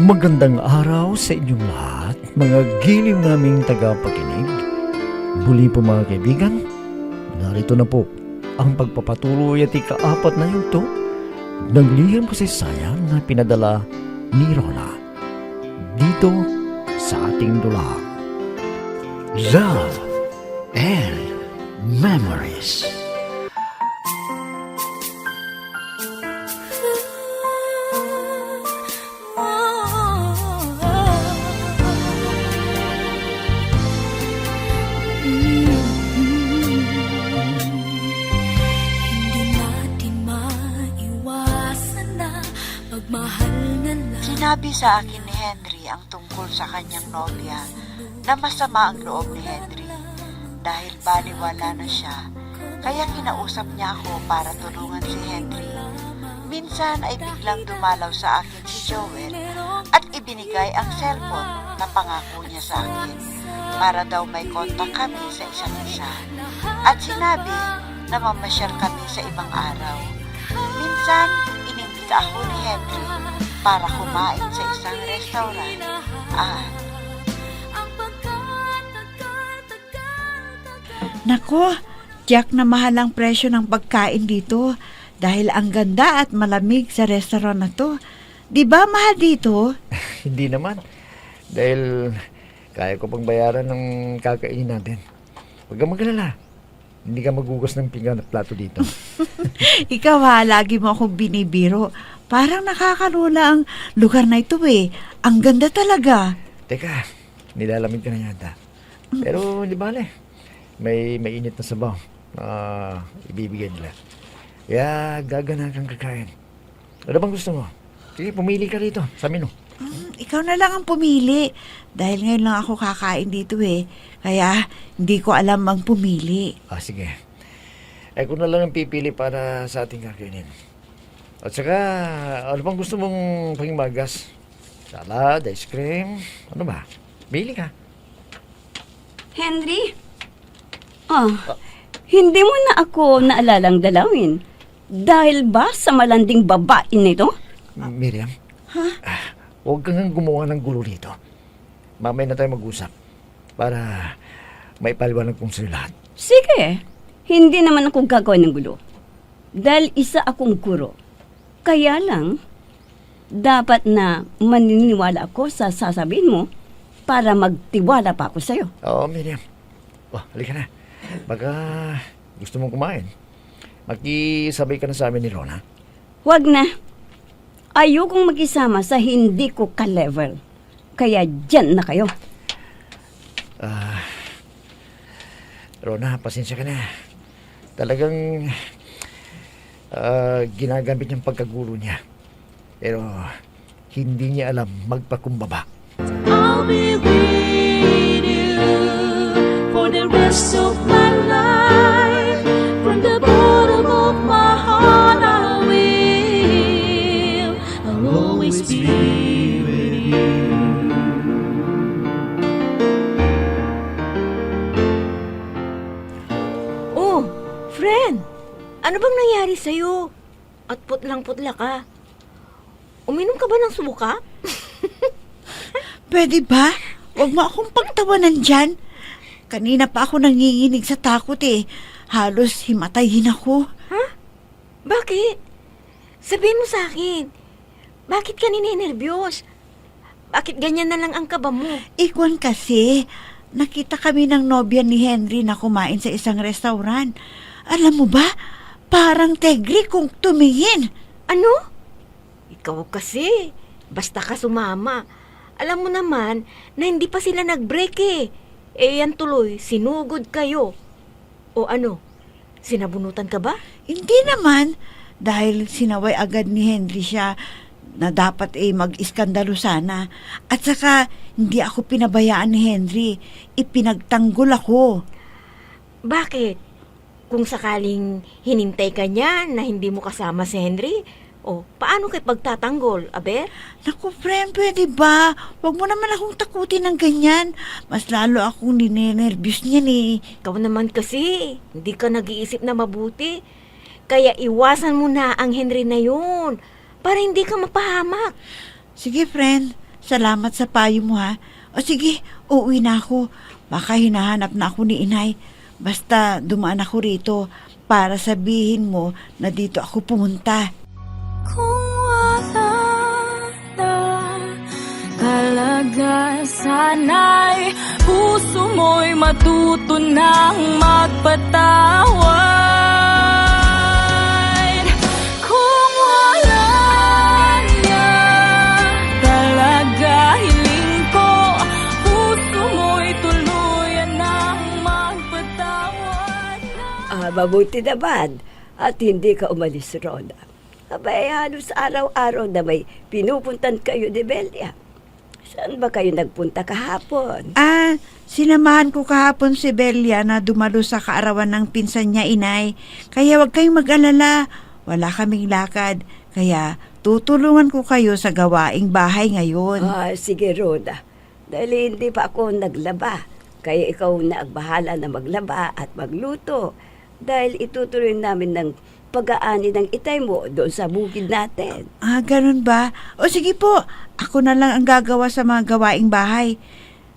Magandang araw sa inyong lahat, mga giliw naming tagapakinig. Muli po mga kaibigan, narito na po ang pagpapatuloy at ika-4 na yugto ng liham kasaysayan na pinadala ni Rona dito sa ating dulang Love and Memories. Sinabi sa akin ni Henry ang tungkol sa kanyang nobya na masama ang loob ni Henry dahil baliwala na siya, kaya kinausap niya ako para tulungan si Henry. Minsan ay biglang dumalaw sa akin si Joel at ibinigay ang cellphone na pangako niya sa akin para daw may kontak kami sa isa't isa at sinabi na mamasyal kami sa ibang araw. Minsan inimbita ako ni Henry para kumain sa isang restaurant at Nako, tiyak na mahal ang presyo ng pagkain dito dahil ang ganda at malamig sa restaurant na to. Di ba mahal dito? Hindi naman, dahil kaya ko pang bayaran ng kakainin natin. Huwag kang mag-alala, hindi ka magugas ng pinggan at plato dito. Ikaw ha, lagi mo akong binibiro. Parang nakakalula ang lugar na ito eh. Ang ganda talaga. Teka, nilalamig ka na yata. Pero hindi bale, may mainit na sabaw na ibibigay nila. Kaya gagana kang kakain. Ano bang gusto mo? Sige, pumili ka rito sa menu. Ikaw na lang ang pumili. Dahil ngayon lang ako kakain dito eh. Kaya hindi ko alam ang pumili. Sige. Ako na lang ang pipili para sa ating kakainin. At saka, ano bang gusto mong panghimagas? Salad, ice cream, ano ba? Bili ka. Henry? Hindi mo na ako naalalang dalawin. Dahil ba sa malanding babae nito? Miriam? Huwag kang gumawa ng gulo rito. Mamaya na tayo mag-usap para maipaliwanag kong sa'yo lahat. Sige, hindi naman ako gagawin ng gulo. Dahil isa akong guro. Kaya lang, dapat na maniniwala ako sa sasabihin mo para magtiwala pa ako sa'yo. Oo, Miriam. Halika na. Baka gusto mong kumain. Makisabay ka na sa amin ni Rona. Huwag na. Ayokong makisama sa hindi ko ka-level. Kaya dyan na kayo. Rona, pasensya ka na. Talagang ginagamit niyang pagkagulo niya. Pero hindi niya alam magpakumbaba. I'll be with you for the rest of my life. From the bottom of my heart I will. I'll always be with you. Oh, friend, ano bang nangyari sa'yo? At putlang-putla ka. Uminom ka ba ng suka? Pwede ba? Huwag mo akong pagtawanan dyan. Kanina pa ako nanginginig sa takot eh. Halos himatayin ako. Bakit? Sabihin mo sa akin. Bakit ka ninenervyos? Bakit ganyan na lang ang kaba mo? Ikwan kasi, nakita kami ng nobya ni Henry na kumain sa isang restaurant. Alam mo ba, parang tegri kung tumingin. Ano? Ikaw kasi, basta ka sumama. Alam mo naman na hindi pa sila nag-break eh. Yan tuloy, sinugod kayo. O ano, sinabunutan ka ba? Hindi naman, dahil sinaway agad ni Henry siya na dapat mag-iskandalo sana. At saka, hindi ako pinabayaan ni Henry. Ipinagtanggol ako. Bakit? Kung sakaling hinintay ka niya na hindi mo kasama si Henry, paano kayo pagtatanggol, aber? Naku, friend, pwede ba? Huwag mo naman akong takutin ng ganyan. Mas lalo akong ninenervyos niyan eh. Ikaw naman kasi, hindi ka nag-iisip na mabuti. Kaya iwasan mo na ang Henry na yun para hindi ka mapahamak. Sige, friend. Salamat sa payo mo, ha. O sige, uuwi na ako. Baka hinahanap na ako ni inay. Basta dumaan ako rito para sabihin mo na dito ako pumunta. Kung wala na talaga, sana'y puso mo'y matuto ng magpatawad. Kung wala na talaga, hiling ko, puso mo'y tuluyan ng magpatawad. Mabuti naman at hindi ka umalis, Rhoda. Abay, halos araw-araw na may pinupuntan kayo ni Belia. Saan ba kayo nagpunta kahapon? Sinamahan ko kahapon si Belia na dumalo sa kaarawan ng pinsan niya, inay. Kaya wag kayong mag-alala. Wala kaming lakad. Kaya tutulungan ko kayo sa gawaing bahay ngayon. Sige, Rhoda. Dahil hindi pa ako naglaba. Kaya ikaw na ang bahala na maglaba at magluto. Dahil itutuloy namin ng pag-aani ng itay mo doon sa bukid natin. Ganun ba? O sige po, ako na lang ang gagawa sa mga gawaing bahay.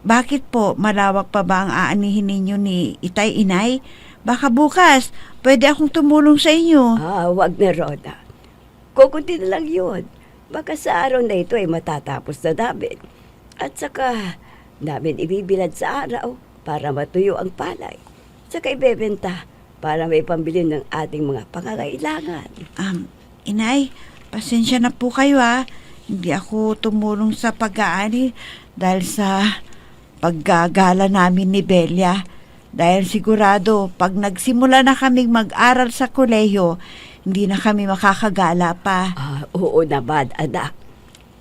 Bakit po, malawak pa ba ang aanihin ninyo ni itay, inay? Baka bukas, pwede akong tumulong sa inyo. Wag na, Rhoda. Kukunti na lang yun. Baka sa araw na ito ay matatapos na namin. At saka, namin ibibilad sa araw para matuyo ang palay. Saka ibebenta para may pambili ng ating mga pangangailangan. Inay, pasensya na po kayo, ha. Hindi ako tumulong sa pag-aani dahil sa paggagala namin ni Belia. Dahil sigurado, pag nagsimula na kaming mag-aral sa kolehiyo, hindi na kami makakagala pa. Oo naman, anak.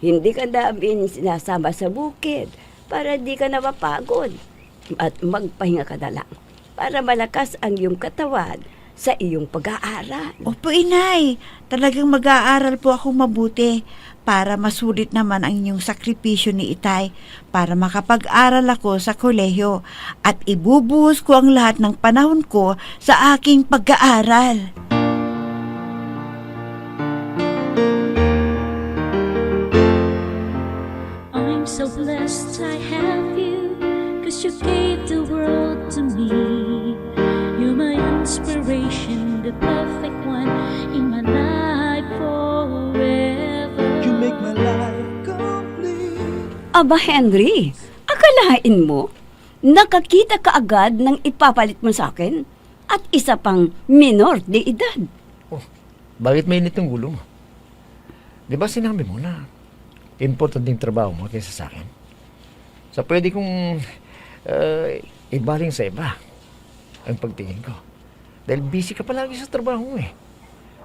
Hindi ka namin sinasama sa bukid para di ka na mapagod. At magpahinga ka na lang para malakas ang iyong katawan sa iyong pag-aaral. Opo, inay. Talagang mag-aaral po akong mabuti para masulit naman ang inyong sakripisyo ni itay para makapag-aral ako sa kolehiyo at ibubuhos ko ang lahat ng panahon ko sa aking pag-aaral. I'm so blessed I have you, 'cause you gave the world to me. You're my inspiration, the perfect one in my life forever. You make my life complete. Aba, Henry, akalain mo, nakakita ka agad ng ipapalit mo sa akin at isa pang minor de edad. Bakit mainit ang gulo mo? Di ba sinabi mo na importanteng trabaho mo kaysa sa akin? So pwede kong ibaling sa iba ang pagtingin ko. Dahil busy ka palagi sa trabaho mo eh.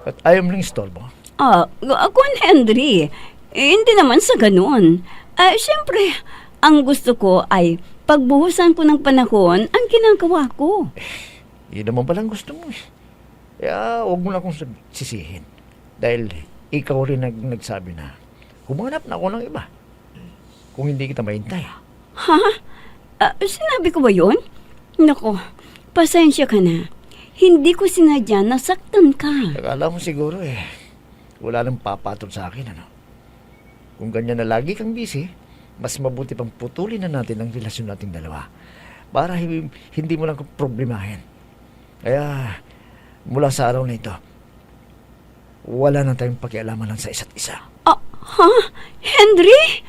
At ayaw mo lang istorbo. Kung Henry, hindi naman sa ganun. Siyempre, ang gusto ko ay pagbuhusan ko ng panahon ang ginagawa ko. Yun naman palang gusto mo eh. Kaya huwag mo na akong sisihin. Dahil ikaw rin nagsabi na humanap na ako ng iba. Kung hindi kita mahintay. Sinabi ko ba yun? Nako, pasensya ka na. Hindi ko sinadya na saktan ka. Akala mo siguro eh, wala nang papatol sa akin, ano? Kung ganyan na lagi kang busy, mas mabuti pang putulin na natin ang relasyon nating dalawa para hindi mo lang problemahin. Kaya, mula sa araw na ito, wala na tayong pakialaman lang sa isa't isa. Henry?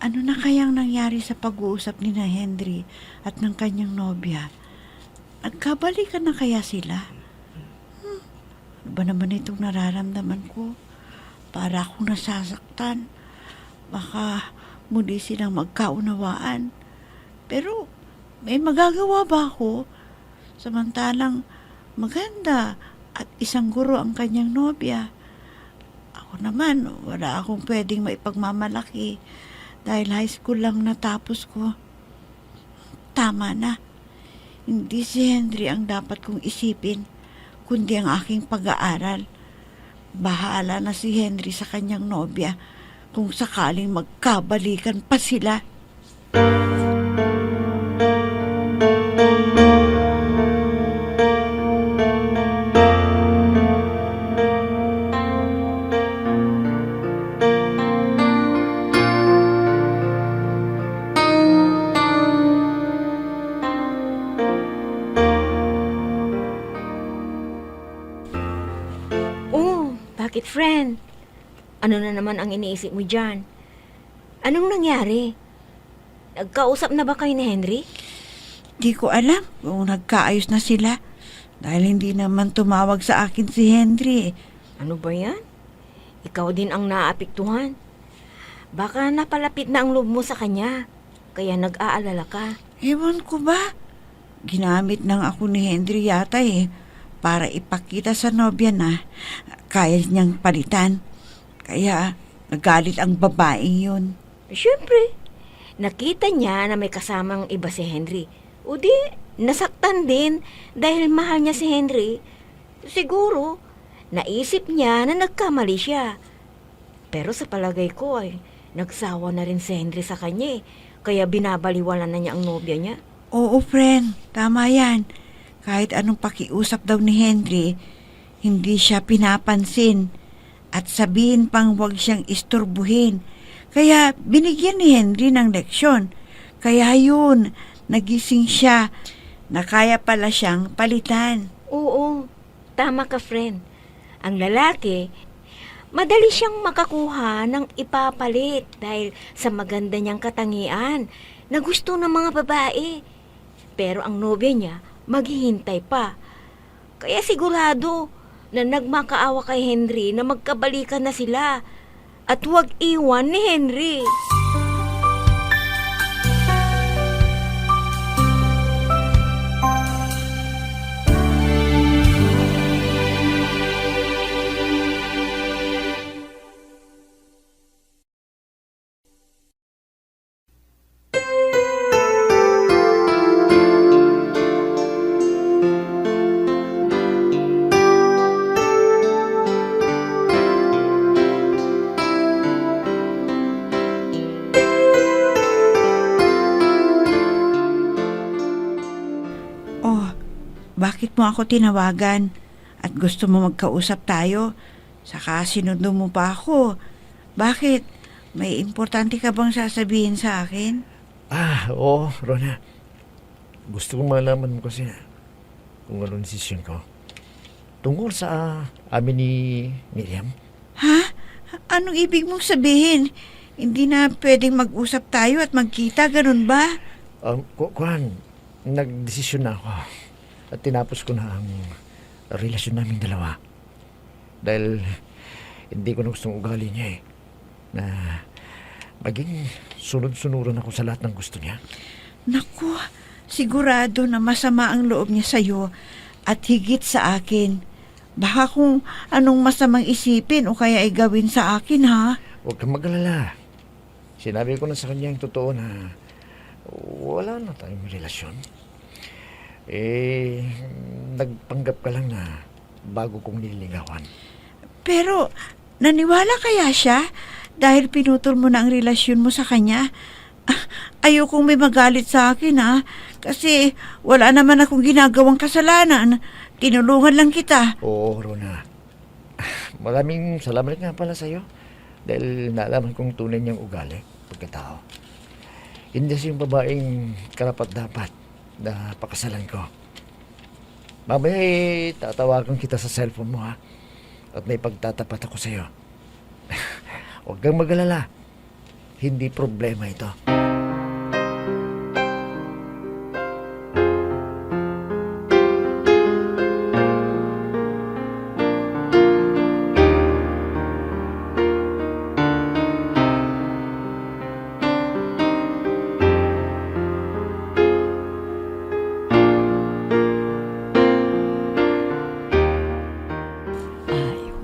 Ano na kayang nangyari sa pag-uusap ni na Henry at ng kanyang nobya? Nagkabalikan na kaya sila? Ano ba naman itong nararamdaman ko? Para akong nasasaktan. Baka muli silang magkaunawaan. Pero may magagawa ba ako? Samantalang maganda at isang guro ang kanyang nobya. Ako naman, wala akong pwedeng maipagmamalaki. Dahil high school lang natapos ko. Tama na. Hindi si Henry ang dapat kong isipin, kundi ang aking pag-aaral. Bahala na si Henry sa kanyang nobya kung sakaling magkabalikan pa sila. Oh, bakit friend? Ano na naman ang iniisip mo dyan? Anong nangyari? Nagkausap na ba kayo ni Henry? Di ko alam kung nagkaayos na sila dahil hindi naman tumawag sa akin si Henry. Ano ba yan? Ikaw din ang naapektuhan. Baka napalapit na ang loob mo sa kanya, kaya nag-aalala ka. Ewan ko ba? Ginamit lang ako ni Henry yata para ipakita sa nobya na kaya niyang palitan. Kaya nagalit ang babaeng yun. Siyempre, nakita niya na may kasamang iba si Henry. O di, nasaktan din dahil mahal niya si Henry. Siguro, naisip niya na nagkamali siya. Pero sa palagay ko ay nagsawa na rin si Henry sa kanya kaya binabaliwala na niya ang nobya niya. Oo, friend. Tama yan. Kahit anong pakiusap daw ni Henry, hindi siya pinapansin. At sabihin pang huwag siyang isturbuhin. Kaya binigyan ni Henry ng leksyon. Kaya yun, nagising siya na kaya pala siyang palitan. Oo, tama ka friend. Ang lalaki, madali siyang makakuha ng ipapalit dahil sa maganda niyang katangian na gusto ng mga babae. Pero ang nobya niya, maghihintay pa. Kaya sigurado na nagmakaawa kay Henry na magkabalikan na sila at huwag iwan ni Henry. Oh, bakit mo ako tinawagan? At gusto mo magkausap tayo? Saka sinundo mo pa ako. Bakit? May importante ka bang sasabihin sa akin? Oo, Rona. Gusto kong malaman mo kasi kung anong desisyon ko. Tungkol sa amin ni Miriam. Ha? Anong ibig mong sabihin? Hindi na pwedeng mag-usap tayo at magkita, ganun ba? Kuhan, nagdesisyon na ako. At tinapos ko na ang relasyon naming dalawa. Dahil hindi ko na gustong ugali niya na maging sunod-sunuran ako sa lahat ng gusto niya. Naku, sigurado na masama ang loob niya sa'yo at higit sa akin. Baka kung anong masamang isipin o kaya ay gawin sa akin, ha? Huwag kang mag-alala. Sinabi ko na sa kanya ang totoo na wala na tayong relasyon. Nagpanggap ka lang na bago kong nililigawan. Pero, naniwala kaya siya dahil pinutol mo na ang relasyon mo sa kanya? Ayokong may magalit sa akin, ha? Kasi wala naman akong ginagawang kasalanan. Tinulungan lang kita. Oo, Rona. Maraming salamat nga pala sa'yo dahil nalaman kong tunay niyang ugali, pagkatao. Hindi siya yung babaeng karapat-dapat na pakasalan ko. Mamaya tatawagan kita sa cellphone mo, ha? At may pagtatapat ako sa'yo. Huwag kang mag-alala. Hindi problema ito.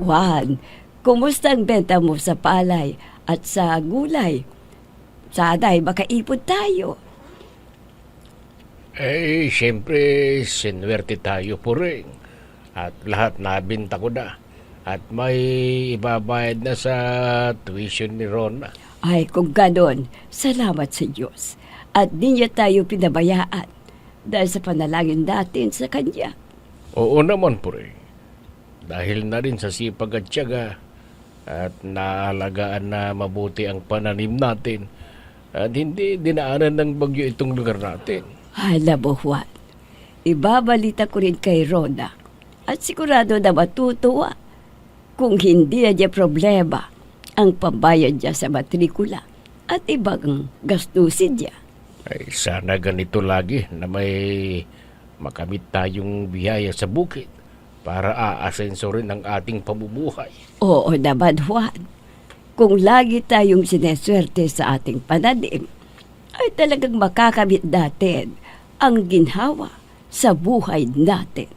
Juan, kumusta ang benta mo sa palay at sa gulay? Sana ay makaipon tayo. Siyempre, sinwerte tayo po rin. At lahat nabinta ko na. At may ibabayad na sa tuition ni Rona. Ay, kung ganon, salamat sa Diyos. At di niya tayo pinabayaan dahil sa panalangin natin sa Kanya. Oo naman po rin. Dahil na rin sa sipag at tiyaga at naalagaan na mabuti ang pananim natin at hindi dinaanan ng bagyo itong lugar natin. Alam mo, Juan, ibabalita ko rin kay Rona at sigurado na matutuwa kung hindi na niya problema ang pambayad niya sa matrikula at ibang gastusin niya. Ay, sana ganito lagi na may makamit tayong biyaya sa bukid para aasenso rin ang ating pamumuhay. Oo naman, Juan. Kung lagi tayong sineswerte sa ating pananim, ay talagang makakamit natin ang ginhawa sa buhay natin.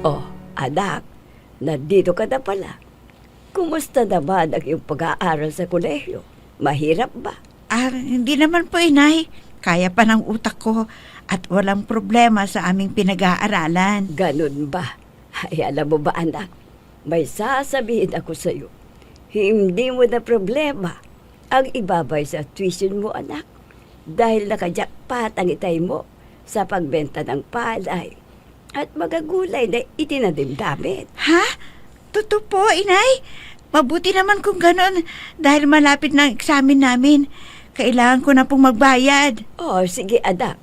Oh, anak, nandito ka na pala. Kumusta naman ang iyong pag-aaral sa kolehiyo? Mahirap ba? Hindi naman po, inay. Kaya pa ng utak ko at walang problema sa aming pinag-aaralan. Ganun ba? Ay, alam mo ba, anak? May sasabihin ako sa iyo. Hindi mo na problema ang ibabay sa tuition mo, anak. Dahil nakajakpat ang itay mo sa pagbenta ng palay at mga gulay na itinanim namin. Ha? Totoo po, inay? Mabuti naman kung ganon dahil malapit na ang eksamen namin. Kailangan ko na pong magbayad. Oh, sige, anak.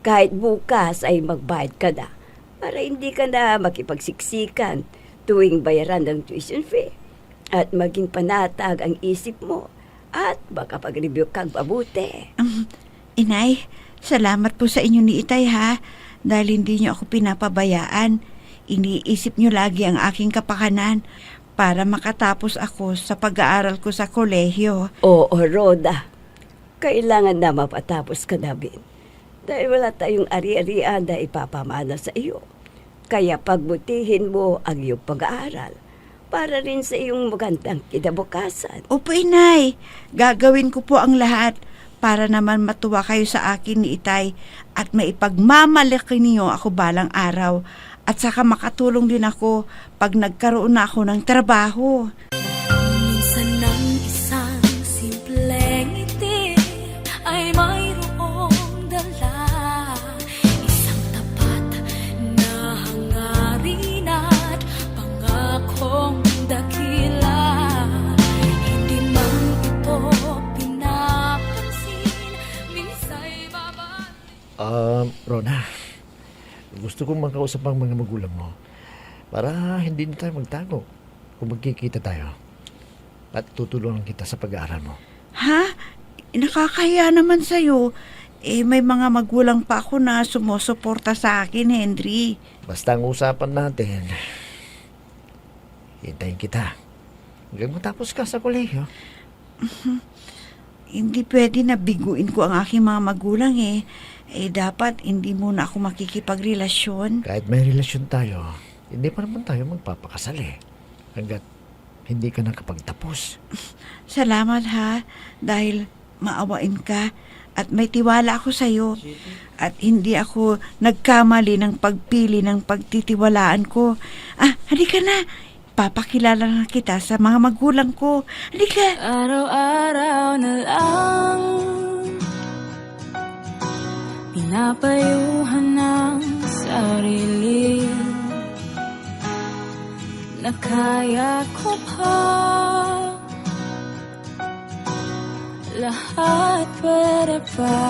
Kahit bukas ay magbayad ka na para hindi ka na makipagsiksikan tuwing bayaran ng tuition fee at maging panatag ang isip mo at makapag-review kang mabuti. Inay, salamat po sa inyo ni Itay ha dahil hindi niyo ako pinapabayaan. Iniisip niyo lagi ang aking kapakanan para makatapos ako sa pag-aaral ko sa kolehiyo. Oo, Rhoda. Kailangan na mapatapos ka namin dahil wala tayong ari-arian na ipapamana sa iyo. Kaya pagbutihin mo ang iyong pag-aaral para rin sa iyong magandang kinabukasan. Opo, Inay. Gagawin ko po ang lahat para naman matuwa kayo sa akin ni Itay at maipagmamalaki niyo ako balang araw at saka makatulong din ako pag nagkaroon na ako ng trabaho. Minsan ng isang simpleng ngiti ay mayroong dala, isang tapat na hangarin at pangakong dakila. Hindi man ito pinapansin, minsa'y babalik. Rona, gusto kong makausap ang mga magulang mo para hindi na tayo magtago kung magkikita tayo at tutulungan kita sa pag-aaral mo. Ha? Nakakaya naman sa'yo. May mga magulang pa ako na sumusuporta sa akin, Henry. Basta ang usapan natin, hintayin kita hanggang matapos ka sa kolehiyo. Hindi pwede na biguin ko ang aking mga magulang dapat hindi muna ako makikipagrelasyon. Kahit may relasyon tayo, hindi pa naman tayo magpapakasal hanggat hindi ka nakapagtapos. Salamat ha, dahil maawain ka at may tiwala ako sa'yo. At hindi ako nagkamali ng pagpili ng pagtitiwalaan ko. Halika na. Papakilala na kita sa mga magulang ko. Halika. Araw-araw na lang pinapayuhan ng sarili na kaya ko pa lahat, pwede pa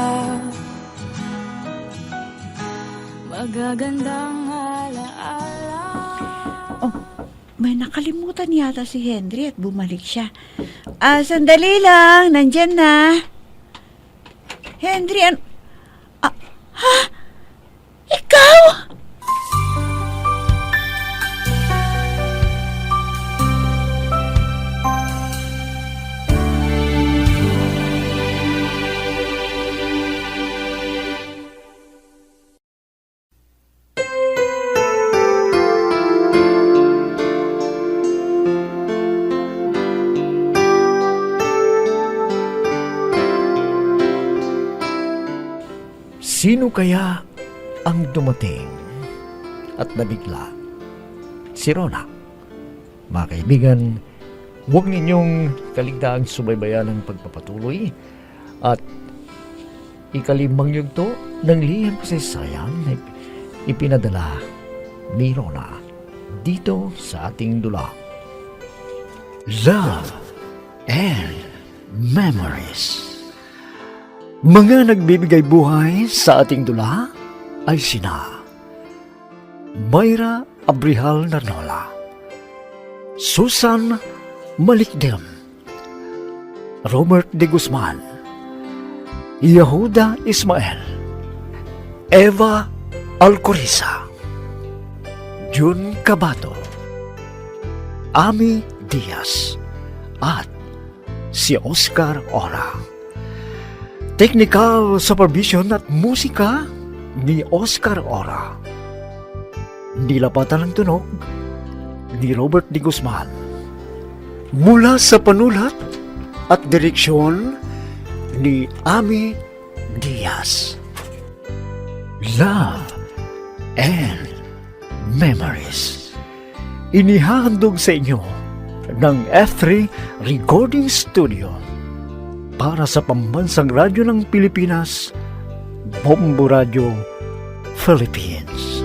magagandang alaala. May nakalimutan yata si Henry at bumalik siya. Sandali lang. Nandyan na. Henry, ha? Ikaw? Sino kaya ang dumating at nabigla? Si Rona. Mga kaibigan, huwag ninyong kaligtaang subaybayan ang pagpapatuloy at ikalimang yugto ng liham kasaysayan na ipinadala ni Rona dito sa ating dula. Love and Memories. Mga nagbibigay buhay sa ating dula ay sina Mayra Abrihal Narnola, Susan Malikdem, Robert de Guzman, Yehuda Ismael, Eva Alcoriza, Jun Cabato, Ami Diaz, at si Oscar Ora. Technical supervision at musika ni Oscar Ora. Nilapatan ng tunog ni Robert de Guzman. Mula sa panulat at direksyon ni Ami Diaz. Love and Memories. Inihahandog sa inyo ng F3 Recording Studio para sa Pambansang Radyo ng Pilipinas, Bombo Radio, Philippines.